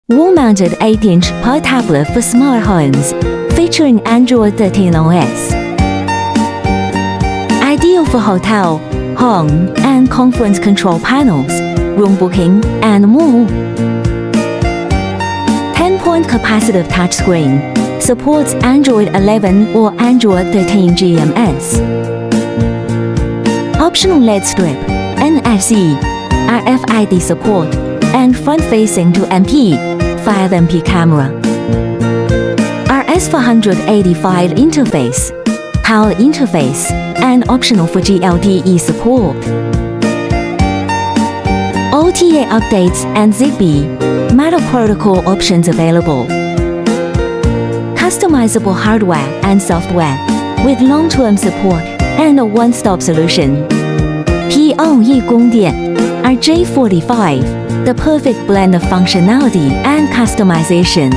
Wall-mounted 8-inch POE tablet for smart homes, featuring Android 13 OS. Ideal for hotel, home, and conference control panels, room booking, and more. 10-point capacitive touchscreen, supports Android 11 or Android 13 GMS. Optional LED strip, NFC, RFID support, and front-facing to MP, 5MP camera. RS485 interface, power interface, and optional for LTE support. OTA updates and Zigbee, Matter protocol options available. Customizable hardware and software, with long-term support and a one-stop solution. POE 供电 RJ45, the perfect blend of functionality and customization.